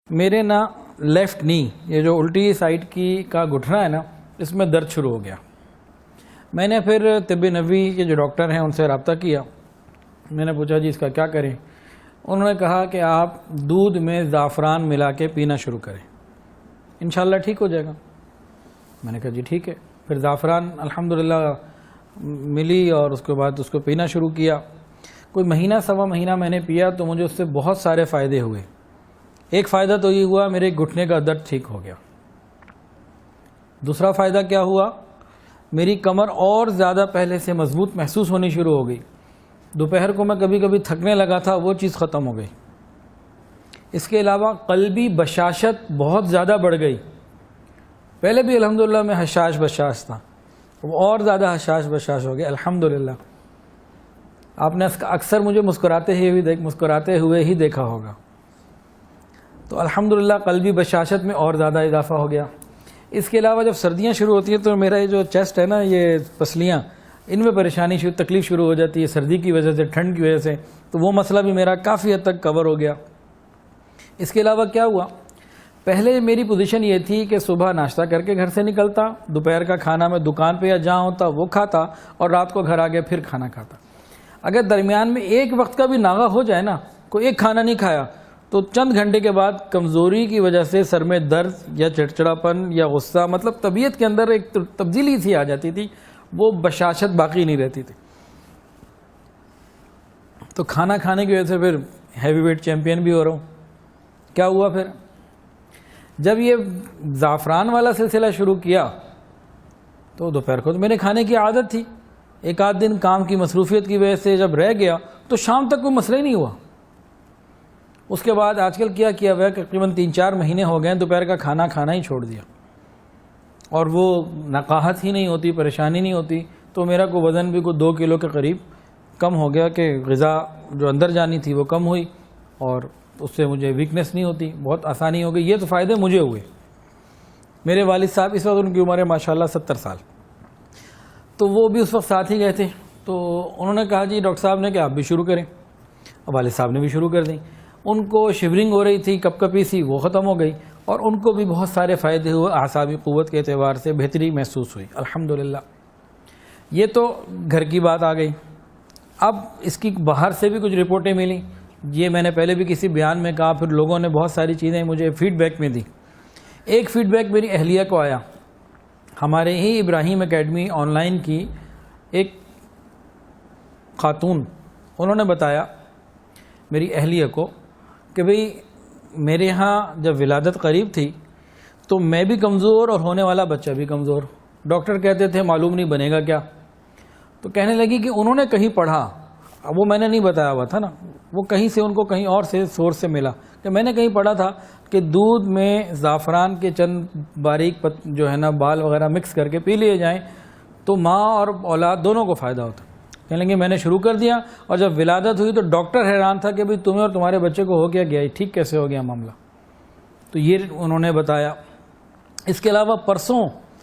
میرے نا لیفٹ نی یہ جو الٹی سائڈ کی کا گھٹنا ہے نا اس میں درد شروع ہو گیا. میں نے پھر طب نبوی کے جو ڈاکٹر ہیں ان سے رابطہ کیا. میں نے پوچھا جی اس کا کیا کریں. انہوں نے کہا کہ آپ دودھ میں زعفران ملا کے پینا شروع کریں, انشاءاللہ ٹھیک ہو جائے گا. میں نے کہا جی ٹھیک ہے. پھر زعفران الحمدللہ ملی اور اس کے بعد اس کو پینا شروع کیا. کوئی مہینہ سوا مہینہ میں نے پیا تو مجھے اس سے بہت سارے فائدے ہوئے. ایک فائدہ تو یہ ہوا میرے گھٹنے کا درد ٹھیک ہو گیا. دوسرا فائدہ کیا ہوا, میری کمر اور زیادہ پہلے سے مضبوط محسوس ہونی شروع ہو گئی. دوپہر کو میں کبھی کبھی تھکنے لگا تھا, وہ چیز ختم ہو گئی. اس کے علاوہ قلبی بشاشت بہت زیادہ بڑھ گئی. پہلے بھی الحمدللہ میں حشاش بشاش تھا, وہ اور زیادہ حشاش بشاش ہو گیا الحمدللہ. آپ نے اکثر مجھے مسکراتے ہوئے ہی دیکھا ہوگا. تو الحمدللہ قلبی بشاشت میں اور زیادہ اضافہ ہو گیا. اس کے علاوہ جب سردیاں شروع ہوتی ہیں تو میرا یہ جو چیسٹ ہے نا, یہ پسلیاں, ان میں پریشانی تکلیف شروع ہو جاتی ہے سردی کی وجہ سے, ٹھنڈ کی وجہ سے. تو وہ مسئلہ بھی میرا کافی حد تک کور ہو گیا. اس کے علاوہ کیا ہوا, پہلے میری پوزیشن یہ تھی کہ صبح ناشتہ کر کے گھر سے نکلتا, دوپہر کا کھانا میں دکان پہ یا جہاں ہوتا وہ کھاتا, اور رات کو گھر آ کے پھر کھانا کھاتا. اگر درمیان میں ایک وقت کا بھی ناغہ ہو جائے نا, کوئی ایک کھانا نہیں کھایا, تو چند گھنٹے کے بعد کمزوری کی وجہ سے سر میں درد یا چڑچڑاپن یا غصہ, مطلب طبیعت کے اندر ایک تبدیلی سی آ جاتی تھی, وہ بشاشت باقی نہیں رہتی تھی. تو کھانا کھانے کی وجہ سے پھر ہیوی ویٹ چیمپئن بھی ہو رہا ہوں. کیا ہوا پھر, جب یہ زعفران والا سلسلہ شروع کیا تو دوپہر کو تو میرے کھانے کی عادت تھی. ایک آدھ دن کام کی مصروفیت کی وجہ سے جب رہ گیا تو شام تک کوئی مسئلہ ہی نہیں ہوا. اس کے بعد آج کل کیا ہوا ہے, تقریباً 3-4 مہینے ہو گئے دوپہر کا کھانا کھانا ہی چھوڑ دیا, اور وہ نقاہت ہی نہیں ہوتی, پریشانی نہیں ہوتی. تو میرا کو وزن بھی کوئی 2 کلو کے قریب کم ہو گیا, کہ غذا جو اندر جانی تھی وہ کم ہوئی, اور اس سے مجھے ویکنیس نہیں ہوتی, بہت آسانی ہو گئی. یہ تو فائدے مجھے ہوئے. میرے والد صاحب اس وقت ان کی عمر ہے ماشاءاللہ 70 سال, تو وہ بھی اس وقت ساتھ ہی گئے تھے. تو انہوں نے کہا جی ڈاکٹر صاحب نے کہ آپ بھی شروع کریں. والد صاحب نے بھی شروع کر دیں. ان کو شیورنگ ہو رہی تھی, کپ کپی سی, وہ ختم ہو گئی, اور ان کو بھی بہت سارے فائدے ہوئے. اعصابی قوت کے اعتبار سے بہتری محسوس ہوئی الحمدللہ. یہ تو گھر کی بات آ گئی. اب اس کی باہر سے بھی کچھ رپورٹیں ملیں. یہ میں نے پہلے بھی کسی بیان میں کہا, پھر لوگوں نے بہت ساری چیزیں مجھے فیڈ بیک میں دی. ایک فیڈ بیک میری اہلیہ کو آیا. ہمارے ہی ابراہیم اکیڈمی آن لائن کی ایک خاتون, انہوں نے بتایا میری اہلیہ کو کہ بھئی میرے ہاں جب ولادت قریب تھی تو میں بھی کمزور اور ہونے والا بچہ بھی کمزور. ڈاکٹر کہتے تھے معلوم نہیں بنے گا کیا. تو کہنے لگی کہ انہوں نے کہیں پڑھا, اب وہ میں نے نہیں بتایا ہوا تھا نا, وہ کہیں سے ان کو کہیں اور سے سورس سے ملا, کہ میں نے کہیں پڑھا تھا کہ دودھ میں زعفران کے چند باریک جو ہے نا بال وغیرہ مکس کر کے پی لیے جائیں تو ماں اور اولاد دونوں کو فائدہ ہوتا. کہنے لگے میں نے شروع کر دیا, اور جب ولادت ہوئی تو ڈاکٹر حیران تھا کہ بھئی تمہیں اور تمہارے بچے کو ہو کیا گیا, ٹھیک کیسے ہو گیا معاملہ. تو یہ انہوں نے بتایا. اس کے علاوہ پرسوں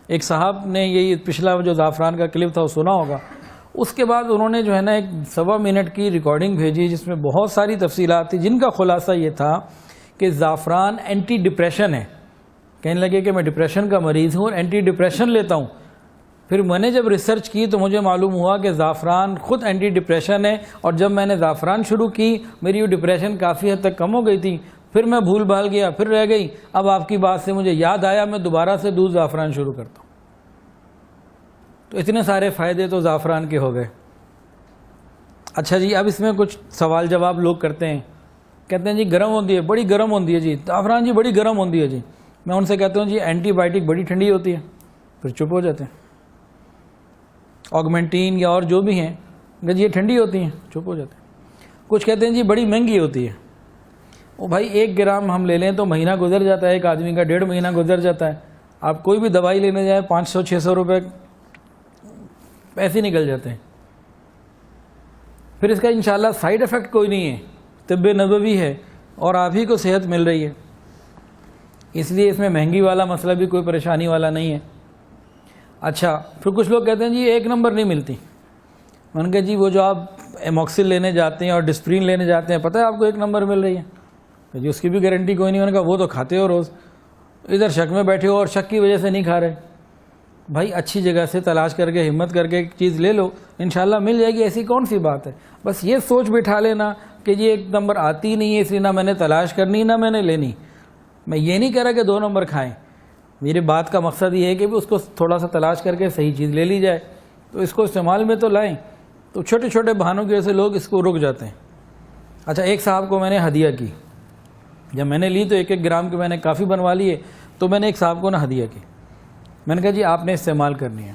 ایک صاحب نے یہ پچھلا جو زعفران کا کلپ تھا وہ سنا ہوگا. اس کے بعد انہوں نے جو ہے نا ایک 1.25 منٹ کی ریکارڈنگ بھیجی جس میں بہت ساری تفصیلات تھیں, جن کا خلاصہ یہ تھا کہ زعفران اینٹی ڈپریشن ہے. کہنے لگے کہ میں ڈپریشن کا مریض ہوں اور اینٹی ڈپریشن لیتا ہوں. پھر میں نے جب ریسرچ کی تو مجھے معلوم ہوا کہ زعفران خود اینٹی ڈپریشن ہے, اور جب میں نے زعفران شروع کی میری وہ ڈپریشن کافی حد تک کم ہو گئی تھی. پھر میں بھول بھال گیا, پھر رہ گئی. اب آپ کی بات سے مجھے یاد آیا, میں دوبارہ سے دودھ زعفران شروع کرتا ہوں. تو اتنے سارے فائدے تو زعفران کے ہو گئے. اچھا جی, اب اس میں کچھ سوال جواب لوگ کرتے ہیں, کہتے ہیں جی گرم ہوتی ہے, بڑی گرم ہوتی ہے جی زعفران, جی بڑی گرم ہوتی ہے جی. میں ان سے کہتا ہوں جی اینٹی بائیوٹک بڑی ٹھنڈی ہوتی ہے. پھر چپ ہو جاتے ہیں. آگمنٹین یا اور جو بھی ہیں کہ جی یہ ٹھنڈی ہوتی ہیں, چپ ہو جاتے ہیں. کچھ کہتے ہیں جی بڑی مہنگی ہوتی ہے. وہ بھائی 1 گرام ہم لے لیں تو مہینہ گزر جاتا ہے, ایک آدمی کا 1.5 مہینہ گزر جاتا ہے. آپ کوئی بھی دوائی لینے جائیں 500-600 روپے ایسے نکل جاتے ہیں. پھر اس کا انشاءاللہ سائیڈ ایفیکٹ کوئی نہیں ہے, طب نبوی ہے اور آپ ہی کو صحت مل رہی ہے, اس لیے اس میں مہنگی والا مسئلہ بھی کوئی پریشانی والا نہیں ہے. اچھا, پھر کچھ لوگ کہتے ہیں جی 1 نمبر نہیں ملتی. میں نے کہا جی وہ جو آپ ایموکسل لینے جاتے ہیں اور ڈسپرین لینے جاتے ہیں, پتہ ہے آپ کو 1 نمبر مل رہی ہے. تو جی اس کی بھی گارنٹی کوئی نہیں. انہوں نے کہا وہ تو کھاتے ہو روز, ادھر شک میں بیٹھے ہو اور شک کی وجہ سے نہیں کھا رہے. بھائی اچھی جگہ سے تلاش کر کے ہمت کر کے ایک چیز لے لو, انشاءاللہ مل جائے گی, ایسی کون سی بات ہے. بس یہ سوچ بٹھا لینا کہ یہ 1 نمبر آتی نہیں ہے اس لیے نہ میں نے تلاش کرنی نہ میں نے لینی. میں یہ نہیں کہہ رہا کہ 2 نمبر کھائیں, میری بات کا مقصد یہ ہے کہ اس کو تھوڑا سا تلاش کر کے صحیح چیز لے لی جائے, تو اس کو استعمال میں تو لائیں. تو چھوٹے چھوٹے بہانوں کی وجہ سے لوگ اس کو رک جاتے ہیں. اچھا, ایک صاحب کو میں نے ہدیہ کی, جب میں نے لی تو 1-1 گرام کے میں نے کافی بنوا لیے. تو میں نے ایک صاحب کو ہدیہ کی, میں نے کہا جی آپ نے استعمال کرنی ہے.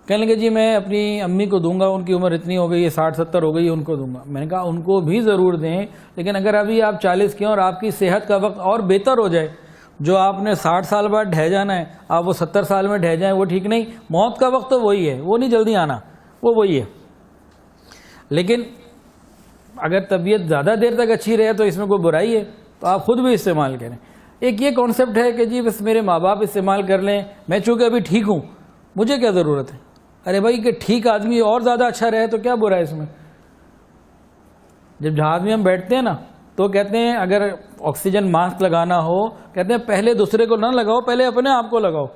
کہنے لگے جی میں اپنی امی کو دوں گا, ان کی عمر اتنی ہو گئی ہے 60-70 ہو گئی ہے, ان کو دوں گا. میں نے کہا ان کو بھی ضرور دیں, لیکن اگر ابھی آپ 40 کے ہیں اور آپ کی صحت کا وقت اور بہتر ہو جائے, جو آپ نے 60 سال بعد ڈھہ جانا ہے آپ وہ 70 سال میں ڈھہ جائیں, وہ ٹھیک نہیں. موت کا وقت تو وہی ہے, وہ نہیں جلدی آنا, وہ وہی ہے. لیکن اگر طبیعت زیادہ دیر تک اچھی رہے تو اس میں کوئی برائی ہے, تو آپ خود بھی استعمال کریں. ایک یہ کانسیپٹ ہے کہ جی بس میرے ماں باپ استعمال کر لیں, میں چونکہ ابھی ٹھیک ہوں مجھے کیا ضرورت ہے. ارے بھائی کہ ٹھیک آدمی اور زیادہ اچھا رہے تو کیا برا ہے اس میں. جب جہاز میں ہم بیٹھتے ہیں نا تو کہتے ہیں اگر آکسیجن ماسک لگانا ہو, کہتے ہیں پہلے دوسرے کو نہ لگاؤ, پہلے اپنے آپ کو لگاؤ.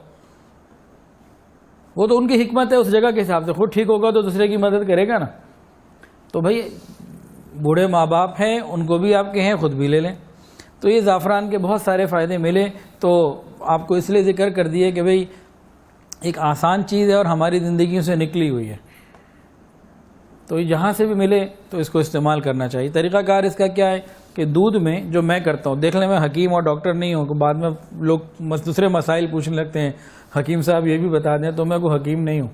وہ تو ان کی حکمت ہے اس جگہ کے حساب سے, خود ٹھیک ہوگا تو دوسرے کی مدد کرے گا نا. تو بھائی بوڑھے ماں باپ ہیں, ان کو بھی آپ کے ہیں, خود بھی لے لیں. تو یہ زعفران کے بہت سارے فائدے ملے, تو آپ کو اس لیے ذکر کر دیے کہ بھئی ایک آسان چیز ہے اور ہماری زندگیوں سے نکلی ہوئی ہے, تو جہاں سے بھی ملے تو اس کو استعمال کرنا چاہیے. طریقہ کار اس کا کیا ہے کہ دودھ میں جو میں کرتا ہوں, دیکھ لیں میں حکیم اور ڈاکٹر نہیں ہوں, بعد میں لوگ دوسرے مسائل پوچھنے لگتے ہیں حکیم صاحب یہ بھی بتا دیں, تو میں کوئی حکیم نہیں ہوں.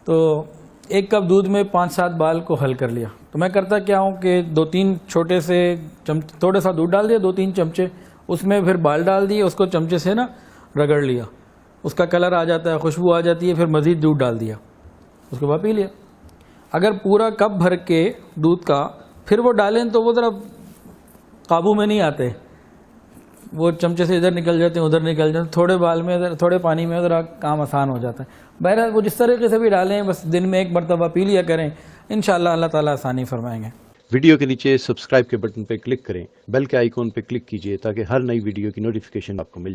تو 1 کپ دودھ میں 5-7 بال کو حل کر لیا. تو میں کرتا کیا ہوں کہ 2-3 چھوٹے سے تھوڑا سا دودھ ڈال دیا, 2-3 چمچے, اس میں پھر بال ڈال دیے, اس کو چمچے سے نا رگڑ لیا, اس کا کلر آ جاتا ہے, خوشبو آ جاتی ہے, پھر مزید دودھ ڈال دیا, اس کے بعد پی لیا. اگر پورا کپ بھر کے دودھ کا پھر وہ ڈالیں تو وہ ذرا قابو میں نہیں آتے, وہ چمچے سے ادھر نکل جاتے ہیں ادھر نکل جاتے ہیں, تھوڑے بال میں تھوڑے پانی میں ذرا کام آسان ہو جاتا ہے. بہرحال وہ جس طریقے سے بھی ڈالیں, بس دن میں 1 مرتبہ پی لیا کریں, انشاءاللہ اللہ تعالیٰ آسانی فرمائیں گے. ویڈیو کے نیچے سبسکرائب کے بٹن پہ کلک کریں, بیل کے آئیکن پہ کلک کیجئے تاکہ ہر نئی ویڈیو کی نوٹیفیکیشن آپ کو مل جائے.